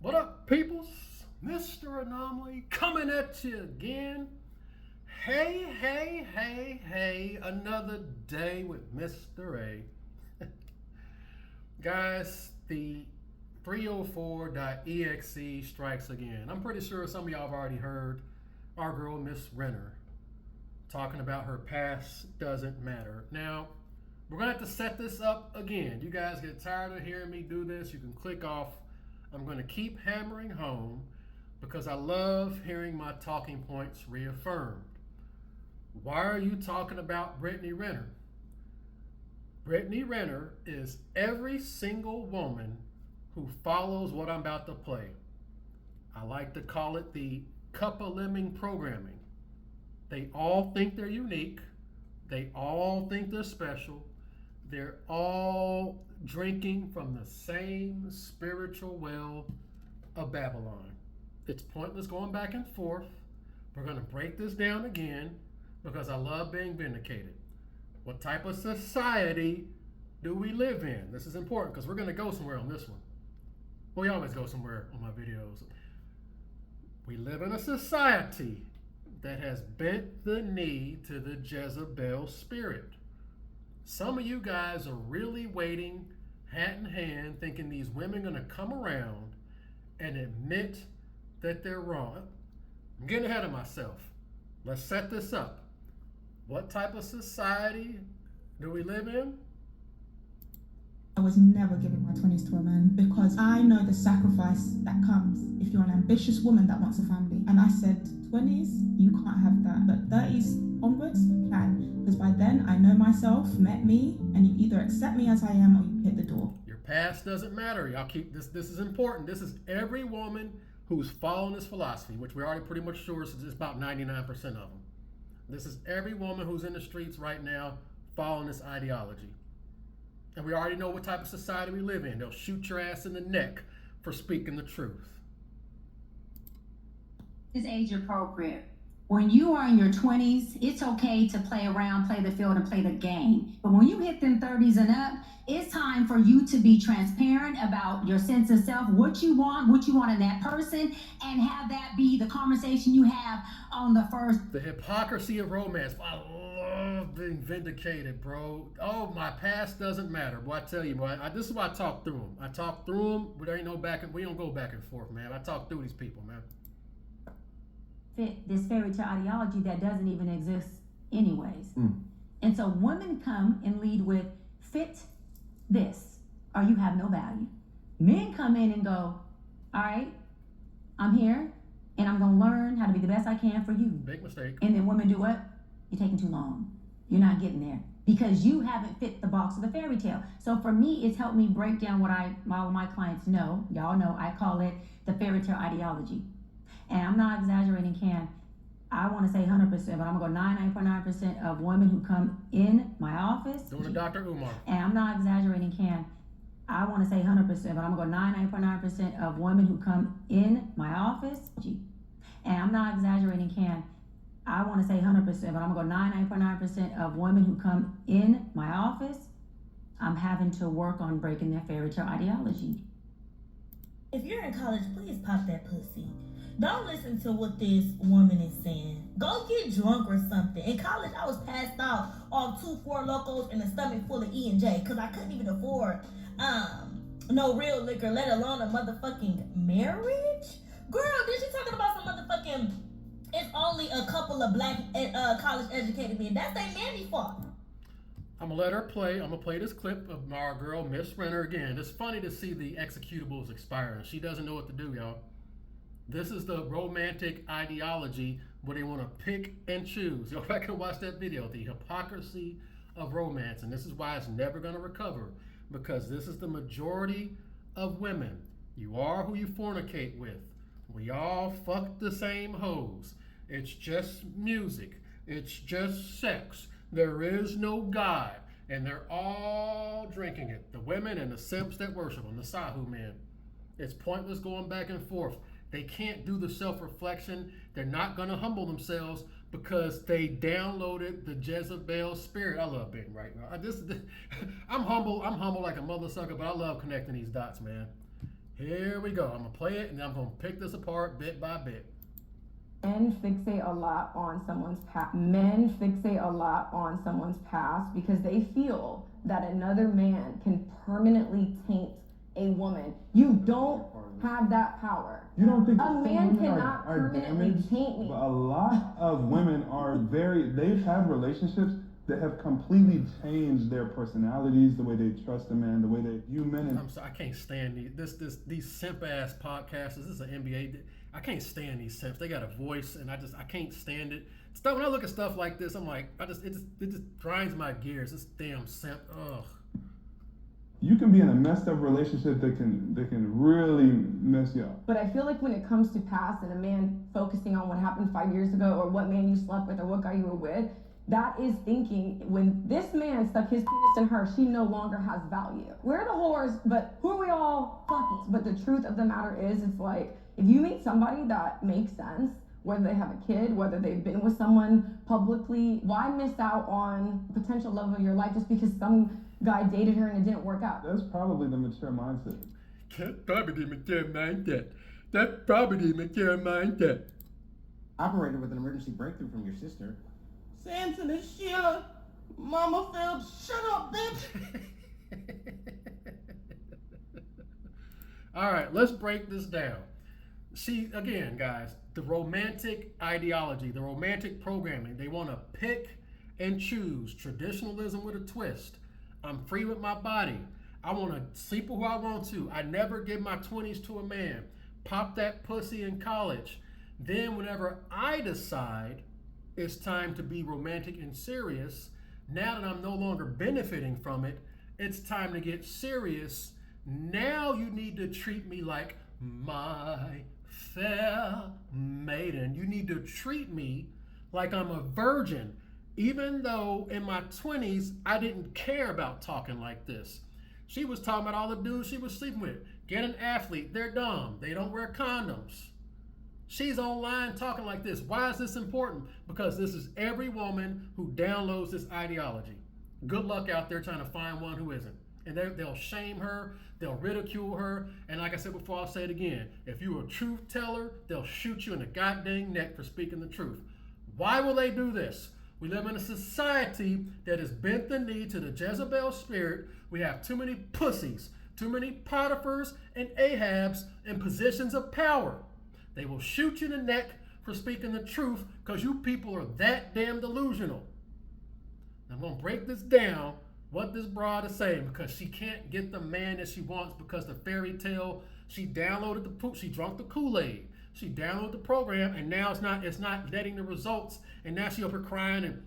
What up, peoples? Mr. Anomaly coming at you again. Hey, another day with Mr. A. Guys, the 304.exe strikes again. I'm pretty sure some of y'all have already heard our girl, Miss Renner, talking about her past doesn't matter. Now, we're going to have to set this up again. You guys get tired of hearing me do this, you can click off. I'm going to keep hammering home because I love hearing my talking points reaffirmed. Why are you talking about Britteny Renner? Britteny Renner is every single woman who follows what I'm about to play. I like to call it the cup-a-lemming programming. They all think they're unique. They all think they're special. They're all drinking from the same spiritual well of Babylon. It's pointless going back and forth. We're going to break this down again because I love being vindicated. What type of society do we live in? This is important because we're going to go somewhere on this one. We always go somewhere on my videos. We live in a society that has bent the knee to the Jezebel spirit. Some of you guys are really waiting, hat in hand, thinking these women are going to come around and admit that they're wrong. I'm getting ahead of myself. Let's set this up. What type of society do we live in? I was never giving my 20s to a man because I know the sacrifice that comes if you're an ambitious woman that wants a family. And I said, 20s, you can't have that. But 30s onwards, you can. Because by then, I know myself, met me, and you either accept me as I am or you hit the door. Your past doesn't matter. Y'all keep this. This is important. This is every woman who's following this philosophy, which we're already pretty much sure is just about 99% of them. This is every woman who's in the streets right now following this ideology. And we already know what type of society we live in. They'll shoot your ass in the neck for speaking the truth. Is age appropriate. When you are in your 20s, it's okay to play around, play the field, and play the game. But when you hit them 30s and up, it's time for you to be transparent about your sense of self, what you want in that person, and have that be the conversation you have on the first. The hypocrisy of romance. I love being vindicated, bro. Oh, my past doesn't matter. Boy, I tell you, boy, this is why I talk through them. I talk through them, but there ain't no back and we don't go back and forth, man. I talk through these people, man. Fit this fairy tale ideology that doesn't even exist anyways. And so women come and lead with fit this or you have no value. Men come in and go, all right, I'm here and I'm gonna learn how to be the best I can for you. Big mistake. And then women do what? You're taking too long. You're not getting there because you haven't fit the box of the fairy tale. So for me, it's helped me break down what all of my clients know. Y'all know I call it the fairy tale ideology. And I'm not exaggerating, Ken. I want to say 100%, but I'm going to go 99.9% of women who come in my office. Doing a Dr. Umar. And I'm not exaggerating, Ken. I want to say 100%, but I'm going to go 99.9% of women who come in my office. And I'm not exaggerating, Ken. I want to say 100%, but I'm going to go 99.9% of women who come in my office. I'm having to work on breaking their fairy tale ideology. If you're in college, please pop that pussy. Don't listen to what this woman is saying. Go get drunk or something. In college, I was passed out off 2 4 Locos and a stomach full of E&J because I couldn't even afford no real liquor, let alone a motherfucking marriage. Girl, did she talking about some motherfucking? It's only a couple of black college educated men. That's their mammy fault. I'm gonna let her play. I'm gonna play this clip of our girl, Miss Renner, again. It's funny to see the executables expiring. She doesn't know what to do, y'all. This is the romantic ideology where they want to pick and choose. Go back and watch that video, the hypocrisy of romance. And this is why it's never going to recover, because this is the majority of women. You are who you fornicate with. We all fuck the same hoes. It's just music. It's just sex. There is no God. And they're all drinking it. The women and the simps that worship them, the Sahu men. It's pointless going back and forth. They can't do the self-reflection. They're not going to humble themselves because they downloaded the Jezebel spirit. I love being right now. I'm humble like a mother sucker, but I love connecting these dots, man. Here we go. I'm gonna play it and then I'm gonna pick this apart bit by bit. Men fixate a lot on someone's past. Men fixate a lot on someone's past because they feel that another man can permanently taint a woman. You don't have that power. You don't think A some man women cannot are permanently damaged? taint me. But a lot of women are they've had relationships that have completely changed their personalities, the way they trust a man, the way they view men. And I'm sorry, I can't stand these simp ass podcasters. This is an NBA. I can't stand these simps. They got a voice, and I can't stand it. Stuff when I look at stuff like this, I'm like, it just grinds my gears. This damn simp. Ugh. you can be in a messed up relationship that can really mess you up. But I feel like when it comes to past and a man focusing on what happened 5 years ago or what man you slept with or what guy you were with, that is thinking when this man stuck his penis in her, she no longer has value. We're the whores, but who are we all fucking? But the truth of the matter is, it's like, if you meet somebody that makes sense, whether they have a kid, whether they've been with someone publicly, why miss out on potential love of your life just because some guy dated her and it didn't work out? That's probably the mature mindset. That's probably the mature mindset. That's probably the mature mindset. Operated with an emergency breakthrough from your sister. Samson and Sheila, Mama Phelps, shut up, bitch. All right, let's break this down. See, again, guys, the romantic ideology, the romantic programming, they want to pick and choose traditionalism with a twist. I'm free with my body. I want to sleep with who I want to. I never give my 20s to a man. Pop that pussy in college. Then whenever I decide it's time to be romantic and serious, now that I'm no longer benefiting from it, it's time to get serious. Now you need to treat me like my fair maiden. You need to treat me like I'm a virgin, even though in my 20s, I didn't care about talking like this. She was talking about all the dudes she was sleeping with. Get an athlete, they're dumb. They don't wear condoms. She's online talking like this. Why is this important? Because this is every woman who downloads this ideology. Good luck out there trying to find one who isn't. And they'll shame her, they'll ridicule her, and like I said before, I'll say it again. If you're a truth teller, they'll shoot you in the goddamn neck for speaking the truth. Why will they do this? We live in a society that has bent the knee to the Jezebel spirit. We have too many pussies, too many Potiphars and Ahabs in positions of power. They will shoot you in the neck for speaking the truth because you people are that damn delusional. I'm going to break this down, what this broad is saying, because she can't get the man that she wants because the fairy tale, she downloaded the poop, she drunk the Kool-Aid. She downloaded the program and now it's not getting the results, and now she up here crying. And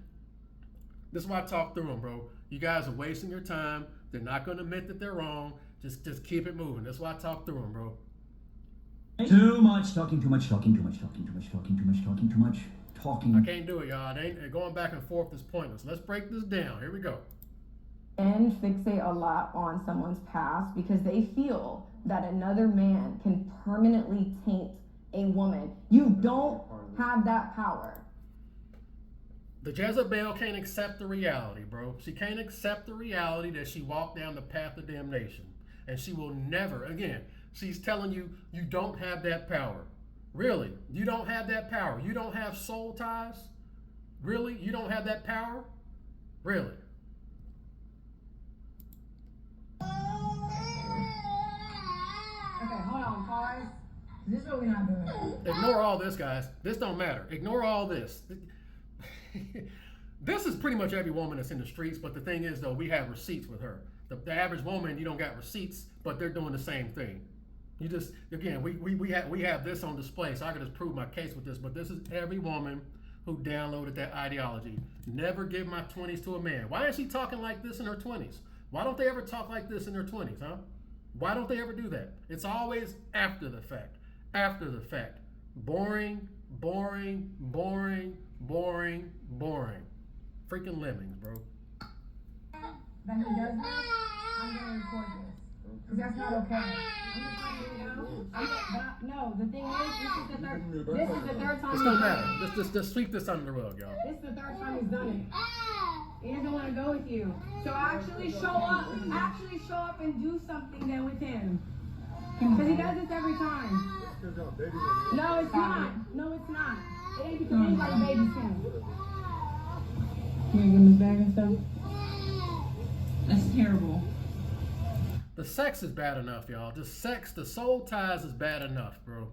this is why I talk through them, bro. You guys are wasting your time. They're not going to admit that they're wrong. Just keep it moving. That's why I talk through them, bro. Too much talking, too much talking, too much talking, too much talking, too much talking, too much talking. I can't do it, y'all. Going back and forth is pointless. Let's break this down. Here we go. Men fixate a lot on someone's past because they feel that another man can permanently taint a woman. You don't have that power. The Jezebel can't accept the reality, bro. She can't accept the reality that she walked down the path of damnation. And she will never, again, she's telling you, you don't have that power. Really? You don't have that power. You don't have soul ties? Really? You don't have that power? Really? Okay, hold on, pause. This is what we're not doing. Ignore all this, guys. This don't matter. Ignore all this. This is pretty much every woman that's in the streets, but the thing is, though, we have receipts with her. The average woman, you don't got receipts, but they're doing the same thing. You just, again, we have this on display, so I can just prove my case with this, but this is every woman who downloaded that ideology. Never give my 20s to a man. Why is she talking like this in her 20s? Why don't they ever talk like this in their 20s, huh? Why don't they ever do that? It's always after the fact. After the fact. Boring, boring, boring, boring, boring. Freaking lemmings, bro. That he does this, I'm gonna record this. Because that's not okay. No, the thing is, this is the third time This don't matter. Just sweep this under the rug, y'all. This is the third time he's done it. He doesn't want to go with you. So actually show up and do something then with him. Because he does this every time. No, it's not. No, it's not. It ain't because anybody babys him. You gonna give him his bag and stuff? That's terrible. The sex is bad enough, y'all. The sex, the soul ties is bad enough, bro.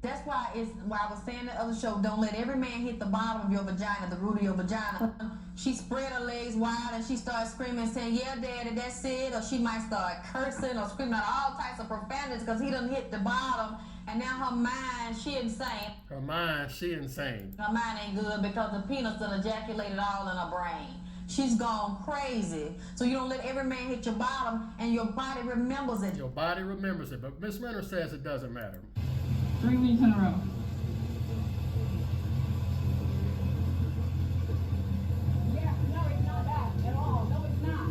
That's why I was saying the other show, don't let every man hit the bottom of your vagina, the root of your vagina. She spread her legs wide and she started screaming, saying, yeah, daddy, that's it. Or she might start cursing or screaming out all types of profanities because he done hit the bottom. And now her mind, she insane. Her mind, she insane. Her mind ain't good because the penis done ejaculated all in her brain. She's gone crazy. So you don't let every man hit your bottom and your body remembers it. Your body remembers it. But Miss Renner says it doesn't matter. 3 weeks in a row. Yeah, no, it's not that at all. No, it's not.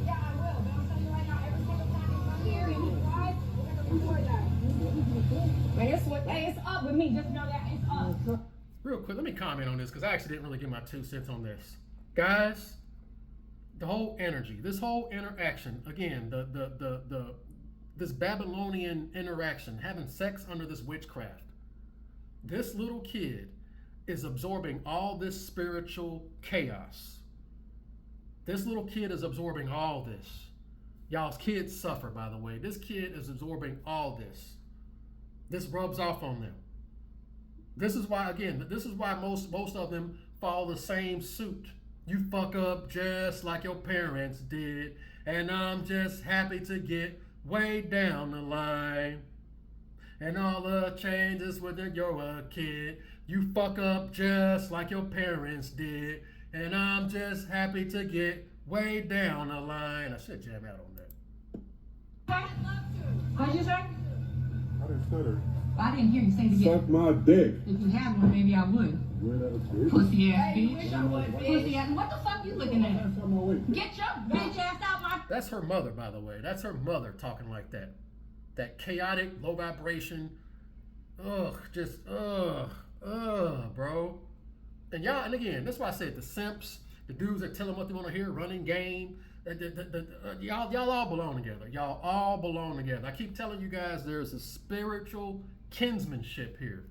Yeah, I will. But I'm telling you right now, every single time he comes here and he cries, we're gonna record that. But it's up with me. Just know that it's up. Real quick, let me comment on this because I actually didn't really give my 2 cents on this. Guys, the whole energy, this whole interaction, again, this Babylonian interaction, having sex under this witchcraft. This little kid is absorbing all this spiritual chaos. This little kid is absorbing all this. Y'all's kids suffer, by the way. This kid is absorbing all this. This rubs off on them. This is why, again, this is why most of them follow the same suit. You fuck up just like your parents did, and I'm just happy to get way down the line. And all the changes when you're a kid. You fuck up just like your parents did, and I'm just happy to get way down the line. I should jam out on that. What'd you say? I didn't stutter. I didn't hear you say it again. Suck my dick. If you had one, maybe I would. Where that bitch? Pussy ass bitch. Pussy ass. What the fuck you looking at? That's on my way. Get your bitch ass out my. That's her mother, by the way. That's her mother talking like that. That chaotic, low vibration. Bro. And y'all, and again, that's why I said the simps, the dudes that tell them what they want to hear, running game. Y'all all belong together. Y'all all belong together. I keep telling you guys there's a spiritual kinsmanship here.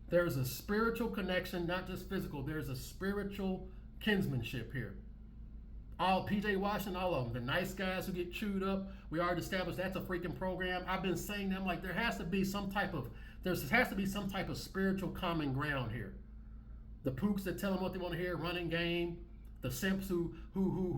There's a spiritual connection, not just physical. There's a spiritual kinsmanship here. All PJ Washington, all of them, the nice guys who get chewed up, we already established that's a freaking program. I've been saying them like there has to be some type of spiritual common ground here. The pooks that tell them what they want to hear, running game. The simps who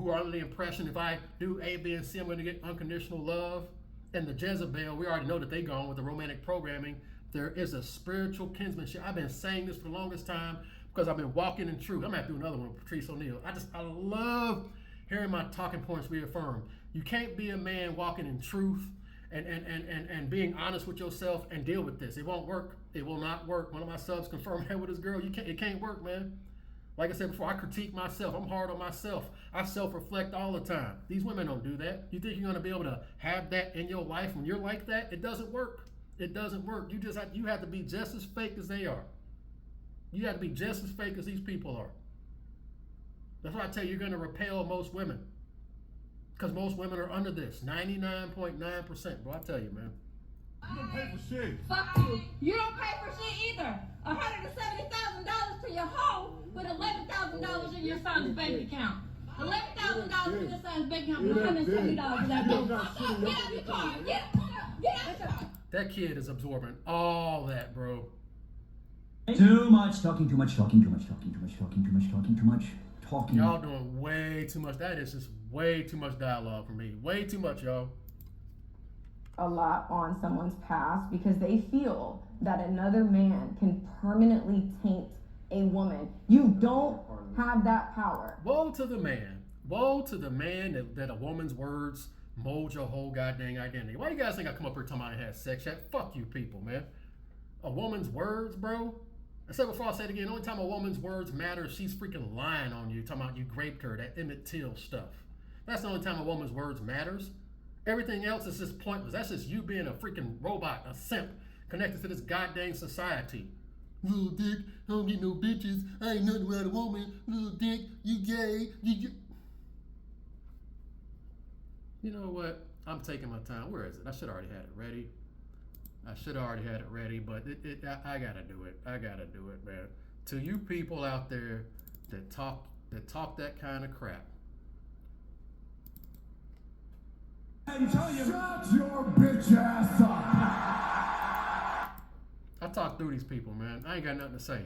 are under the impression if I do A, B, and C, I'm going to get unconditional love. And the Jezebel, we already know that they gone with the romantic programming. There is a spiritual kinsmanship. I've been saying this for the longest time because I've been walking in truth. I'm going to have to do another one with Patrice O'Neal. I love hearing my talking points reaffirmed. You can't be a man walking in truth and being honest with yourself and deal with this. It won't work. It will not work. One of my subs confirmed that with his girl. It can't work, man. Like I said before, I critique myself. I'm hard on myself. I self-reflect all the time. These women don't do that. You think you're going to be able to have that in your life when you're like that? It doesn't work. It doesn't work. You have to be just as fake as they are. You have to be just as fake as these people are. That's why I tell you, you're going to repel most women. Because most women are under this. 99.9%. Bro, I tell you, man. You don't pay for shit. Fuck you. You don't pay for shit either. $170,000 to your home with $11,000 in your son's bank account. $11,000 in your son's bank account with $170 in that bill. Get out your car. Get out your car. That kid is absorbing all that, bro. Too much talking, too much talking, too much talking, too much talking, too much talking, too much talking. Y'all doing way too much. That is just way too much dialogue for me. Way too much, y'all. A lot on someone's past because they feel that another man can permanently taint a woman. You don't have that power. Woe to the man. Woe to the man that a woman's words mold your whole goddamn identity. Why you guys think I come up here talking about I had sex yet? Fuck you people, man. A woman's words, bro. I said before, I'll say it again. The only time a woman's words matter is she's freaking lying on you, talking about you raped her, that Emmett Till stuff. That's the only time a woman's words matters. Everything else is just pointless. That's just you being a freaking robot, a simp, connected to this goddamn society. Little dick, I don't get no bitches. I ain't nothing about a woman. Little dick, you gay. You know what? I'm taking my time. Where is it? I should already had it ready. I should have already had it ready, but I gotta do it. I gotta do it, man. To you people out there that talk that kind of crap. And tell you, shut your bitch ass up. I talk through these people, man. I ain't got nothing to say.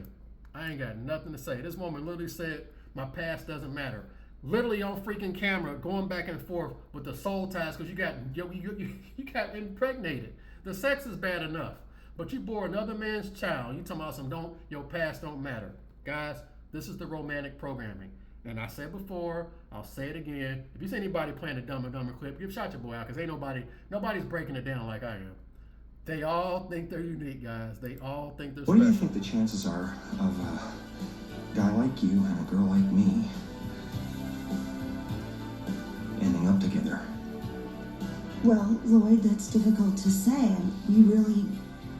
I ain't got nothing to say. This woman literally said, my past doesn't matter. Literally on freaking camera, going back and forth with the soul ties because you got impregnated. The sex is bad enough, but you bore another man's child. You talking about your past don't matter. Guys, this is the romantic programming. And I said before, I'll say it again. If you see anybody playing a Dumb and Dumber clip, give shot your boy out because ain't nobody's breaking it down like I am. They all think they're unique, guys. They all think they're What special. do you think the chances are of a guy like you and a girl like me ending up together? Well, Lloyd, that's difficult to say. You really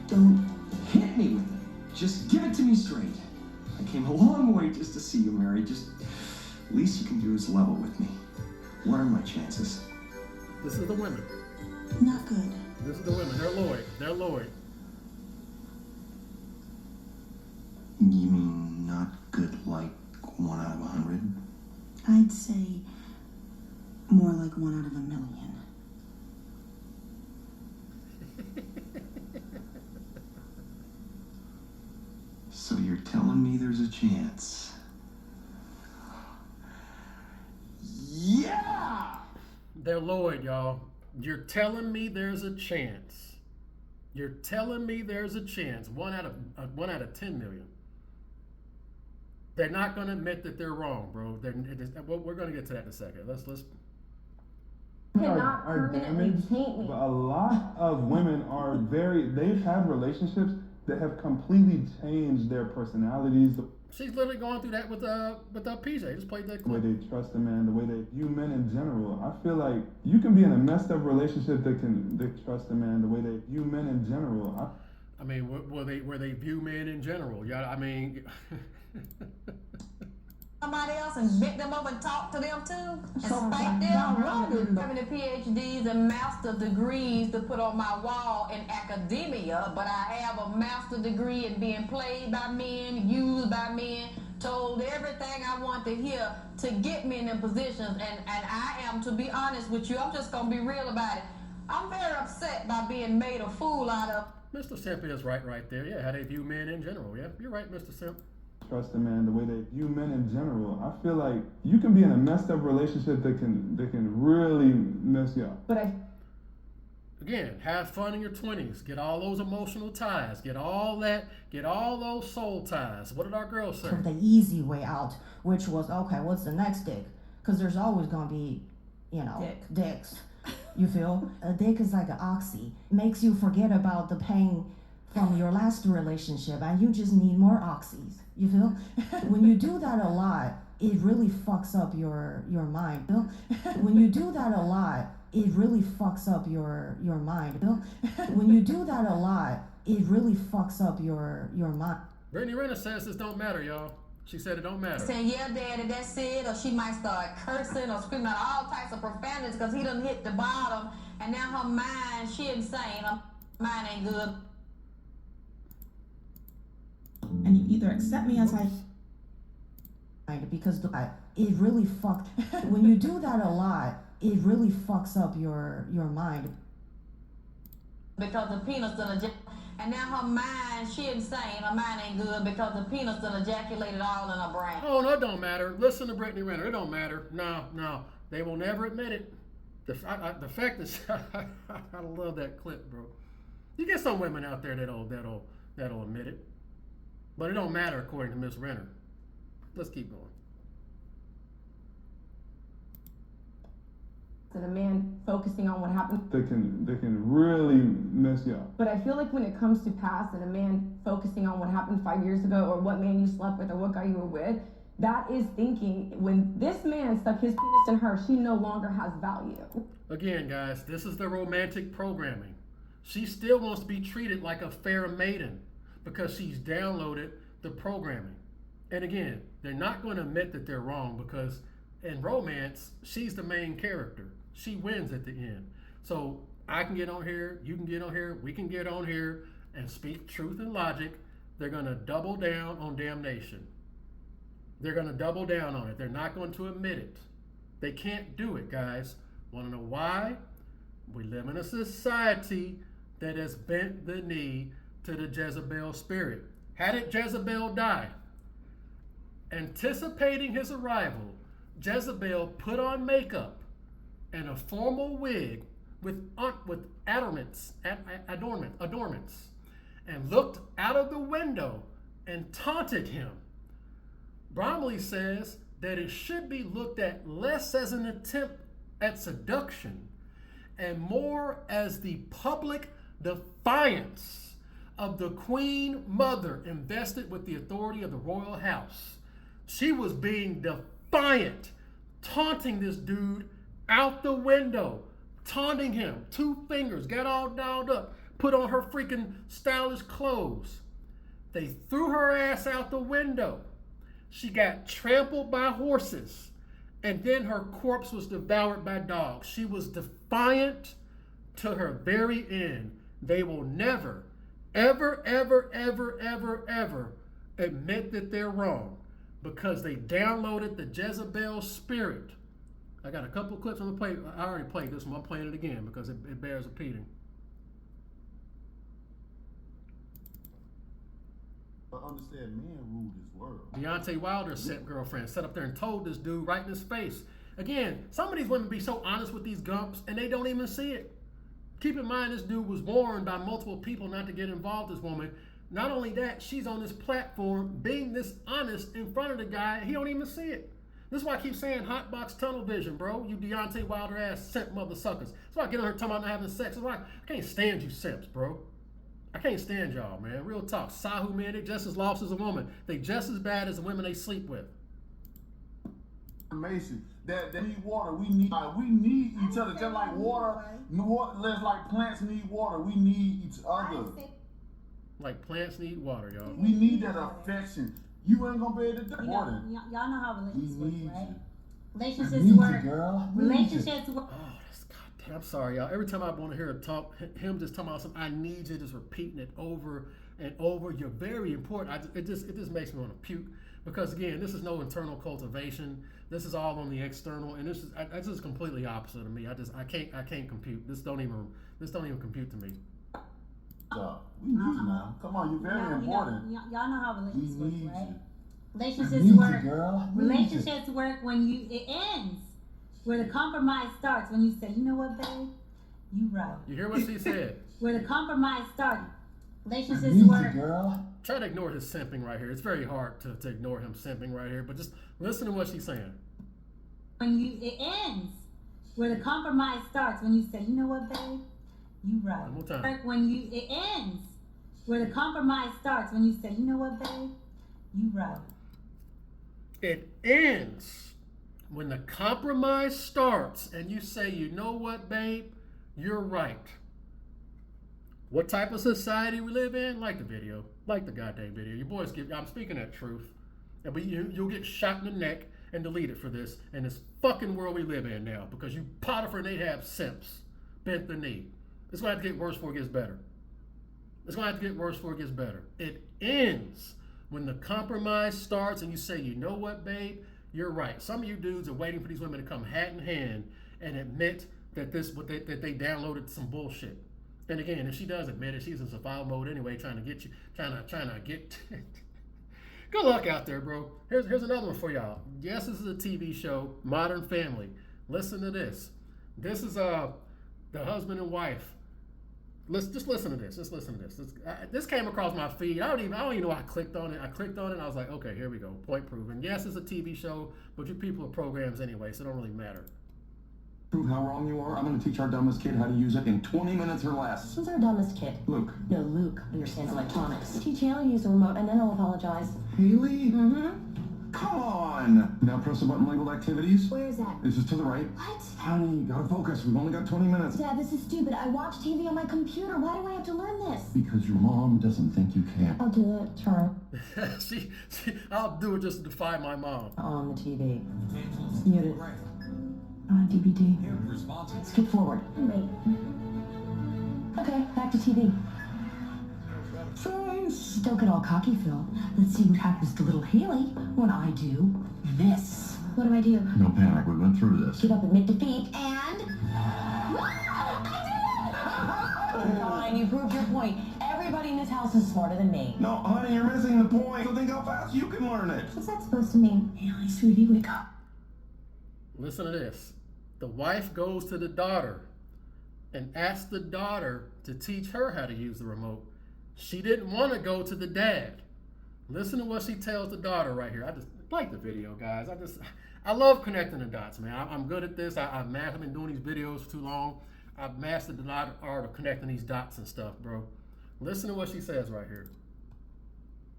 don't... Hit me with it. Just give it to me straight. I came a long way just to see you married. Just least you can do is level with me. What are my chances? This is the women. Not good. This is the women. They're Lloyd. They're Lloyd. You mean not good like 1 out of 100? I'd say more like 1 out of 1,000,000. So you're telling me there's a chance? Yeah! They're Lloyd, y'all. You're telling me there's a chance. You're telling me there's a chance. 1 out of 10 million. They're not going to admit that they're wrong, bro. We're going to get to that in a second. Let's. Cannot are permanently damaged, taint me. but a lot of women are they've had relationships that have completely changed their personalities, the She's literally going through that with PJ. Just played that way clip. they trust a man, the way they view men in general. I feel like you can be in a messed up relationship that trust a man, the way they view men in general. I mean, where they view men in general. Yeah, I mean. Somebody else and pick them up and talk to them too and So spank like, them. not really. Having the PhDs and master degrees to put on my wall in academia, but I have a master degree in being played by men, used by men, told everything I want to hear to get me in them positions. And I am, to be honest with you, I'm just gonna be real about it. I'm very upset by being made a fool out of. Mr. Simp is right there. Yeah, how they view men in general. Yeah, you're right, Mr. Simp. Trust a man, the way they view men in general. I feel like you can be in a messed up relationship that can really mess you up. But Again, have fun in your 20s. Get all those emotional ties. Get all those soul ties. What did our girls say? The easy way out, which was, okay, what's the next dick? Because there's always going to be, dicks. You feel? A dick is like an oxy. Makes you forget about the pain from your last relationship, and you just need more oxys. You feel? When you do that a lot, it really fucks up your mind. You feel? When you do that a lot, it really fucks up your mind. You feel? When you do that a lot, it really fucks up your mind. Britteny Renner says this don't matter, y'all. She said it don't matter. Saying, yeah, daddy, that's it. Or she might start cursing or screaming out all types of profanities because he done hit the bottom. And now her mind, she insane. Her mind ain't good. And you either accept me as I because it really fucks. When you do that a lot, it really fucks up your mind. Because the penis done and now her mind, she insane. Her mind ain't good because the penis done ejaculated all in her brain. Oh, no, it don't matter. Listen to Britteny Renner. It don't matter. No. They will never admit it. The fact is, I love that clip, bro. You get some women out there that'll admit it. But it don't matter according to Miss Renner. Let's keep going. to the man focusing on what happened. They can really mess you up. But I feel like when it comes to past and a man focusing on what happened 5 years ago or what man you slept with or what guy you were with, that is thinking when this man stuck his penis in her, she no longer has value. Again, guys, this is the romantic programming. She still wants to be treated like a fair maiden because she's downloaded the programming. And again, they're not going to admit that they're wrong because in romance, she's the main character. She wins at the end. So I can get on here, you can get on here, we can get on here and speak truth and logic, they're going to double down on damnation. They're going to double down on it. They're not going to admit it. They can't do it, guys. Want to know why? We live in a society that has bent the knee to the Jezebel spirit. How did Jezebel die? Anticipating his arrival, Jezebel put on makeup and a formal wig with adornments, and looked out of the window and taunted him. Bromley says that it should be looked at less as an attempt at seduction and more as the public defiance of the Queen Mother invested with the authority of the royal house. She was being defiant, taunting this dude out the window, taunting him, 2 fingers, got all dolled up, put on her freaking stylish clothes. They threw her ass out the window. She got trampled by horses, and then her corpse was devoured by dogs. She was defiant to her very end. They will never, ever, ever, ever, ever, ever admit that they're wrong because they downloaded the Jezebel spirit. I got a couple of clips I'm gonna play. I already played this one. I'm playing it again because it bears repeating. I understand men rule this world. Deontay Wilder's girlfriend sat up there and told this dude right in his face. Again, some of these women be so honest with these gumps and they don't even see it. Keep in mind, this dude was warned by multiple people not to get involved with this woman. Not only that, she's on this platform being this honest in front of the guy. He don't even see it. This is why I keep saying hotbox tunnel vision, bro. You Deontay Wilder ass simp mother suckers. That's why I get on here talking about not having sex. That's why I can't stand you simps, bro. I can't stand y'all, man. Real talk. Sahu, man, they just as lost as a woman. They just as bad as the women they sleep with. Mason, that need water. We need each other just like water. Just like plants need water. We need each other. Like plants need water, y'all. We need that affection. You ain't gonna be able to do water. Y'all know how relationships work, right? Relationships Relationships work. Girl. Relationships work. Oh, that's goddamn. I'm sorry, y'all. Every time I want to hear him just talking about something, I need you just repeating it over and over. You're very important. It just makes me want to puke because again, this is no internal cultivation. This is all on the external, and this is completely opposite of me. I can't compute. This don't even compute to me. We need you now. Come on, you're very important. Y'all know how relationships work, right? Relationships Relationships work. Girl. Relationships work when it ends. Where the compromise starts when you say, you know what, babe, you right. You hear what she said? Where the compromise starts. Relationships work. Girl. Try to ignore his simping right here. It's very hard to ignore him simping right here, but just listen to what she's saying. When it ends. Where the compromise starts when you say, you know what, babe, you right. One more time. When it ends. Where the compromise starts when you say, you know what, babe, you right. It ends when the compromise starts and you say, you know what, babe, you're right. What type of society we live in? Like the video. Like the goddamn video. Your boys I'm speaking that truth. But you'll get shot in the neck and deleted for this in this fucking world we live in now because you Potiphar and Ahab simps bent the knee. It's going to have to get worse before it gets better. It's going to have to get worse before it gets better. It ends when the compromise starts and you say, you know what, babe, you're right. Some of you dudes are waiting for these women to come hat in hand and admit that that they downloaded some bullshit. And again, if she does admit it, she's in survival mode anyway, trying to get you, trying to get. Good luck out there, bro. Here's another one for y'all. Yes, this is a TV show, Modern Family. Listen to this. This is the husband and wife. Just listen to this. Just listen to this. This came across my feed. I don't even know why I clicked on it. I clicked on it and I was like, okay, here we go. Point proven. Yes, it's a TV show, but you people are programs anyway, so it don't really matter. Prove how wrong you are. I'm going to teach our dumbest kid how to use it in 20 minutes or less. Who's our dumbest kid? Luke. No, Luke understands electronics. Teach Haley to use the remote and then I'll apologize. Haley? Mm-hmm. Come on! Now press the button labeled activities. Where is that? This is to the right. What? Honey, gotta focus. We've only got 20 minutes. Dad, this is stupid. I watch TV on my computer. Why do I have to learn this? Because your mom doesn't think you can. I'll do it. Try. See, I'll do it just to defy my mom. On the TV. Muted. On DVD. Skip forward. Wait. Okay, back to TV. Face. Don't get all cocky, Phil. Let's see what happens to little Haley when I do this. What do I do? No panic, we went through this. Get up, admit defeat, and... Fine, you proved your point. Everybody in this house is smarter than me. No, honey, you're missing the point. So think how fast you can learn it. What's that supposed to mean? Haley, sweetie, wake up. Listen to this. The wife goes to the daughter and asks the daughter to teach her how to use the remote. She didn't want to go to the dad. Listen to what she tells the daughter right here. I just like the video, guys. I love connecting the dots, man. I'm good at this. I've been doing these videos for too long. I've mastered the art of connecting these dots and stuff, bro. Listen to what she says right here.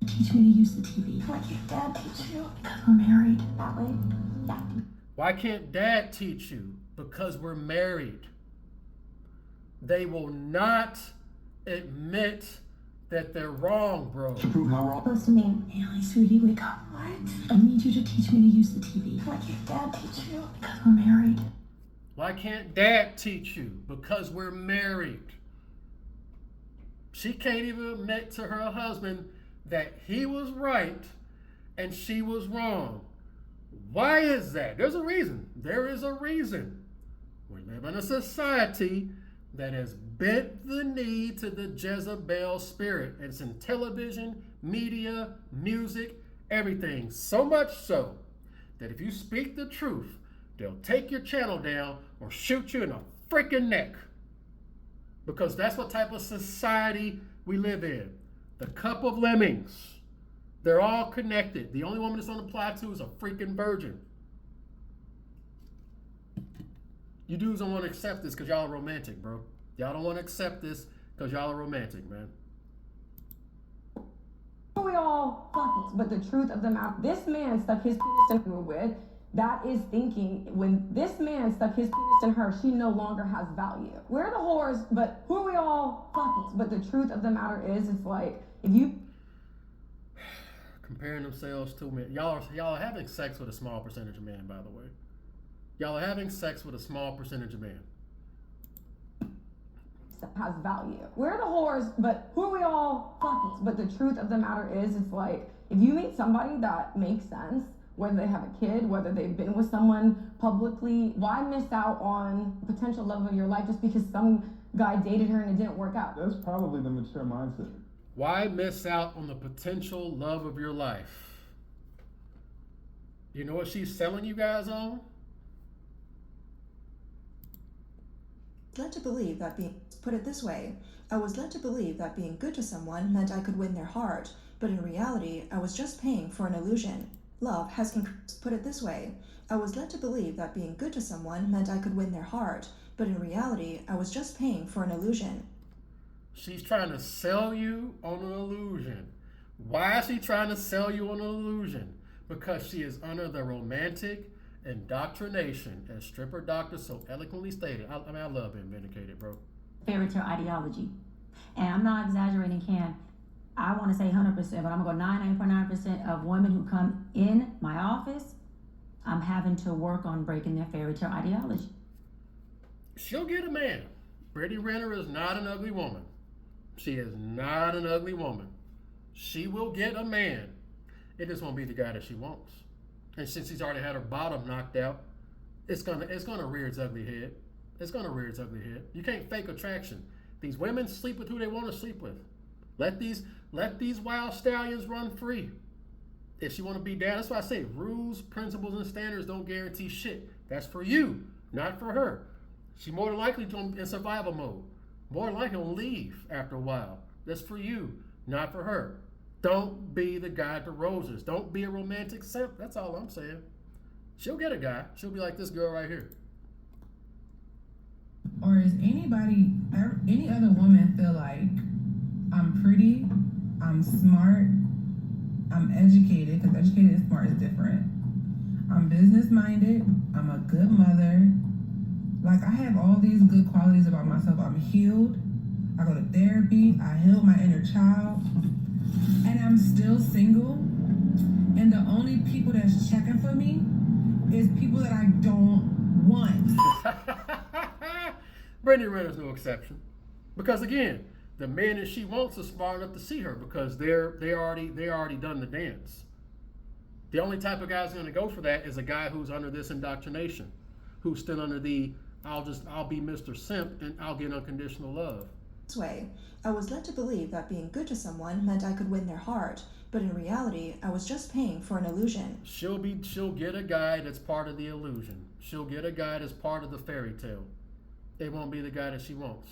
Teach me to use the TV. Why can't Dad teach you? Because we're married. That way? Yeah. Why can't Dad teach you? Because we're married. They will not admit that they're wrong, bro. To prove how wrong. Supposed to mean? Haley, sweetie, wake up. What? I need you to teach me to use the TV. Why can't Dad teach you? Because we're married. Why can't Dad teach you? Because we're married. She can't even admit to her husband that he was right and she was wrong. Why is that? There's a reason. There is a reason. We live in a society that has bent the knee to the Jezebel spirit. It's in television, media, music, everything. So much so that if you speak the truth, they'll take your channel down or shoot you in the freaking neck. Because that's what type of society we live in. The cup of lemmings. They're all connected. The only woman this don't apply to is a freaking virgin. You dudes don't want to accept this because y'all are romantic, bro. Y'all don't want to accept this because y'all are romantic, man. We all fucking. But the truth of the matter, this man stuck his penis in her with. That is thinking when this man stuck his penis in her, she no longer has value. We're the whores, but who are we all fucking? But the truth of the matter is, it's like if you comparing themselves to men, y'all are having sex with a small percentage of men, by the way. Y'all are having sex with a small percentage of men. has value. We're the whores, but who are we all fucking? But the truth of the matter is, it's like if you meet somebody that makes sense, whether they have a kid, whether they've been with someone publicly, why miss out on the potential love of your life just because some guy dated her and it didn't work out? That's probably the mature mindset. Why miss out on the potential love of your life? You know what she's selling you guys on? Led to believe that put it this way, I was led to believe that being good to someone meant I could win their heart, but in reality, I was just paying for an illusion. Love has put it this way, I was led to believe that being good to someone meant I could win their heart, but in reality, I was just paying for an illusion. She's trying to sell you on an illusion. Why is she trying to sell you on an illusion? Because she is under the romantic indoctrination, as Stripper Doctor so eloquently stated. I love being vindicated, bro. Fairy tale ideology. And I'm not exaggerating, Ken. I want to say 100%, but I'm going to go 99.9% of women who come in my office, I'm having to work on breaking their fairy tale ideology. She'll get a man. Britteny Renner is not an ugly woman. She is not an ugly woman. She will get a man. It just won't be the guy that she wants. And since she's already had her bottom knocked out, it's gonna rear its ugly head. It's gonna rear its ugly head. You can't fake attraction. These women sleep with who they want to sleep with. Let these wild stallions run free. If she want to be down, that's why I say rules, principles, and standards don't guarantee shit. That's for you, not for her. She more than likely in survival mode. More than likely will leave after a while. That's for you, not for her. Don't be the guy to roses. Don't be a romantic simp. That's all I'm saying. She'll get a guy. She'll be like this girl right here. Or is any other woman feel like I'm pretty, I'm smart, I'm educated, because educated and smart is different. I'm business-minded, I'm a good mother. Like, I have all these good qualities about myself. I'm healed, I go to therapy, I healed my inner child, and I'm still single. And the only people that's checking for me is people that I don't want. Britteny Renner's no exception. Because again, the men that she wants are smart enough to see her because they already done the dance. The only type of guy who's going to go for that is a guy who's under this indoctrination, who's still under the I'll be Mr. Simp and I'll get unconditional love. This way, I was led to believe that being good to someone meant I could win their heart, but in reality, I was just paying for an illusion. She'll get a guy that's part of the illusion. She'll get a guy that's part of the fairy tale. It won't be the guy that she wants.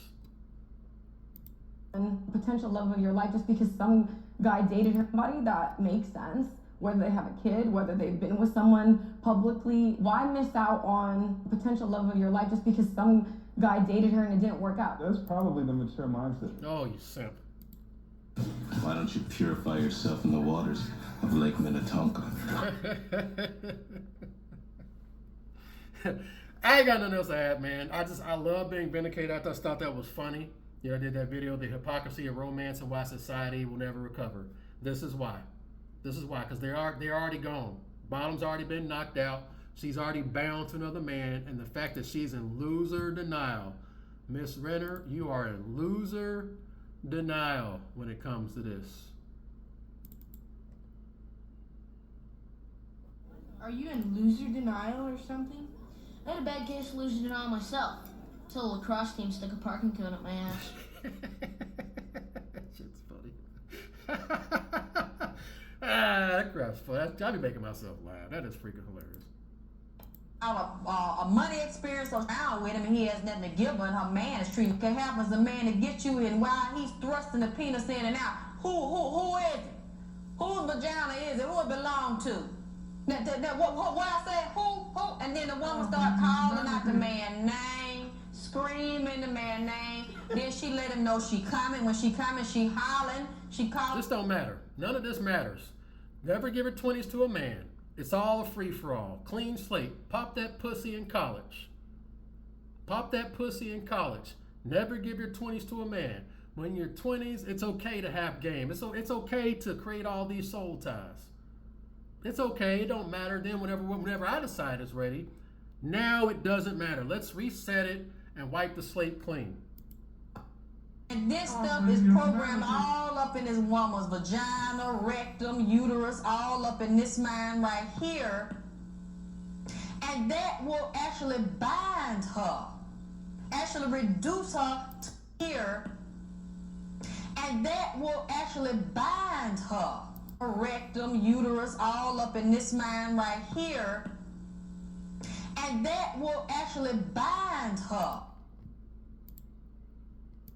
And potential love of your life just because some guy dated somebody that makes sense, whether they have a kid, whether they've been with someone publicly. Why miss out on potential love of your life just because some guy dated her and it didn't work out? That's probably the mature mindset. Oh, you simp. Why don't you purify yourself in the waters of Lake Minnetonka? I ain't got nothing else to add, man. I love being vindicated. I just thought that was funny. You know, I did that video, The Hypocrisy of Romance and Why Society Will Never Recover. This is why. Because they're already gone. Bottom's already been knocked out. She's already bound to another man. And the fact that she's in loser denial. Miss Renner, you are in loser denial when it comes to this. Are you in loser denial or something? I had a bad case of loser denial myself. Till the lacrosse team stuck a parking cone up my ass. Shit's funny. That crap's funny. I'll be making myself laugh. That is freaking hilarious. A money experience around with him and he has nothing to give her and her man is treating. What happens a man to get you and while he's thrusting the penis in and out, who is it? Whose vagina is it? Who it belong to? What I said, who? And then the woman start calling out the man's name, screaming the man's name. Then she let him know she coming. When she coming, she hollering. She calling. This don't matter. None of this matters. Never give her 20s to a man. It's all a free-for-all. Clean slate. Pop that pussy in college. Pop that pussy in college. Never give your 20s to a man. When you're 20s, it's okay to have game. It's okay to create all these soul ties. It's okay. It don't matter. Then whenever I decide it's ready, now it doesn't matter. Let's reset it and wipe the slate clean. And this stuff is programmed all up in this woman's vagina, rectum, uterus, all up in this mind right here. And that will actually bind her, actually reduce her to here. And that will actually bind her. Rectum, uterus, all up in this mind right here. And that will actually bind her.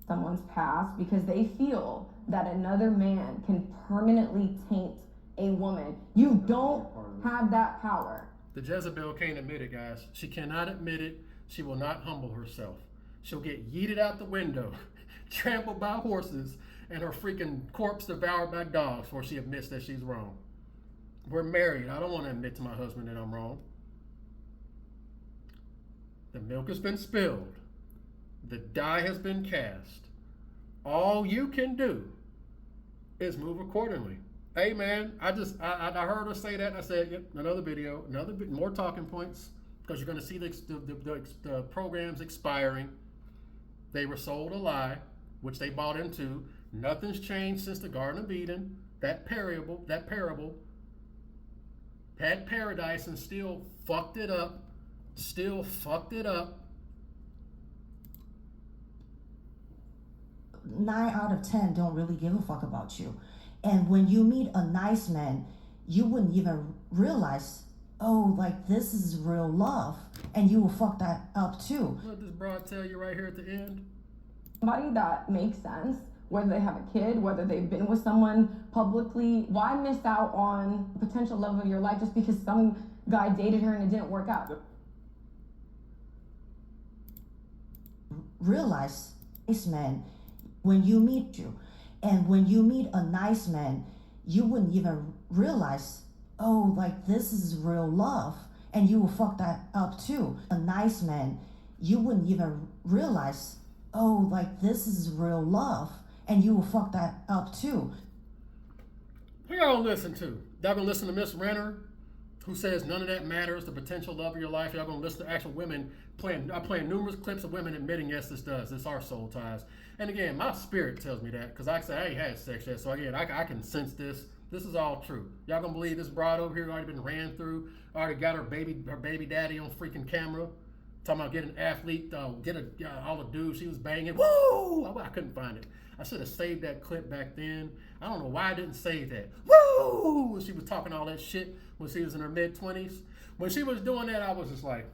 Someone's past because they feel that another man can permanently taint a woman. You don't have that power. The Jezebel can't admit it, guys. She cannot admit it. She will not humble herself. She'll get yeeted out the window, trampled by horses, and her freaking corpse devoured by dogs before she admits that she's wrong. We're married. I don't want to admit to my husband that I'm wrong. The milk has been spilled. The die has been cast. All you can do is move accordingly. Hey man, I heard her say that and I said, yep, another video, more talking points, because you're going to see the programs expiring. They were sold a lie, which they bought into. Nothing's changed since the Garden of Eden. That parable had paradise and still fucked it up. Still fucked it up. 9 out of 10 don't really give a fuck about you. And when you meet a nice man, you wouldn't even realize, oh, like this is real love. And you will fuck that up too. What does broad tell you right here at the end? Somebody that makes sense, whether they have a kid, whether they've been with someone publicly. Why miss out on potential love of your life just because some guy dated her and it didn't work out? Realize, nice man, when you meet you, and when you meet a nice man, you wouldn't even realize, oh, like this is real love. And you will fuck that up too. A nice man, you wouldn't even realize, oh, like this is real love. And you will fuck that up too. Who y'all gonna listen to? Y'all gonna listen to Miss Renner who says none of that matters, the potential love of your life. Y'all gonna listen to actual women playing. I'm playing numerous clips of women admitting, yes, this does. This are soul ties. And again, my spirit tells me that because I say I ain't had sex yet. So again, I can sense this. This is all true. Y'all gonna believe this broad over here already been ran through, already got her baby daddy on freaking camera, talking about getting an athlete, all the dudes she was banging. Woo! I couldn't find it. I should have saved that clip back then. I don't know why I didn't save that. Woo! She was talking all that shit when she was in her mid-20s. When she was doing that, I was just like,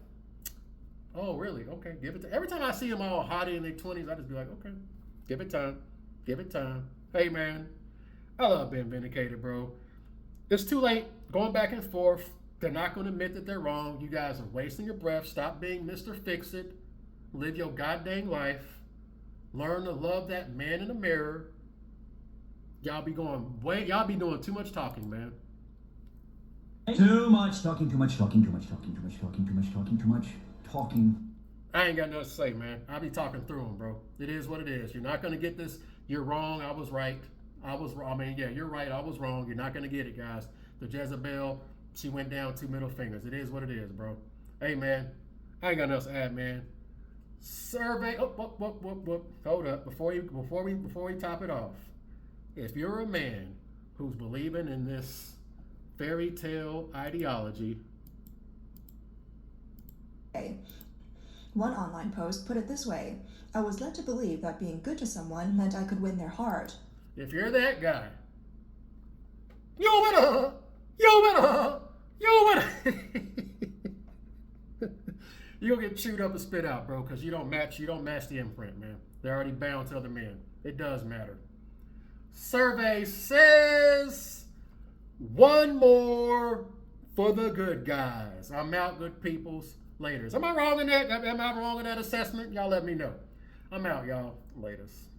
oh, really? Okay, give it to. Every time I see them all hottie in their 20s, I just be like, okay, give it time. Give it time. Hey, man, I love being vindicated, bro. It's too late. Going back and forth. They're not going to admit that they're wrong. You guys are wasting your breath. Stop being Mr. Fix-It. Live your goddamn life. Learn to love that man in the mirror. Y'all be doing too much talking, man. Too much talking, too much talking, too much talking, too much talking, too much talking, too much talking. I ain't got nothing to say, man. I be talking through them, bro. It is what it is. You're not gonna get this. You're wrong. I was right. You're right. I was wrong. You're not gonna get it, guys. The Jezebel, she went down 2 middle fingers. It is what it is, bro. Hey, man. I ain't got nothing else to add, man. Survey. Hold up. Before we top it off. If you're a man who's believing in this fairy tale ideology. One online post put it this way: I was led to believe that being good to someone meant I could win their heart. If you're that guy, you you're gonna get chewed up and spit out, bro, because you don't match the imprint, man. They're already bound to other men. It does matter. Survey says 1 more for the good guys. I'm out, good peoples. Laters. Am I wrong in that? Am I wrong in that assessment? Y'all let me know. I'm out, y'all. Laters.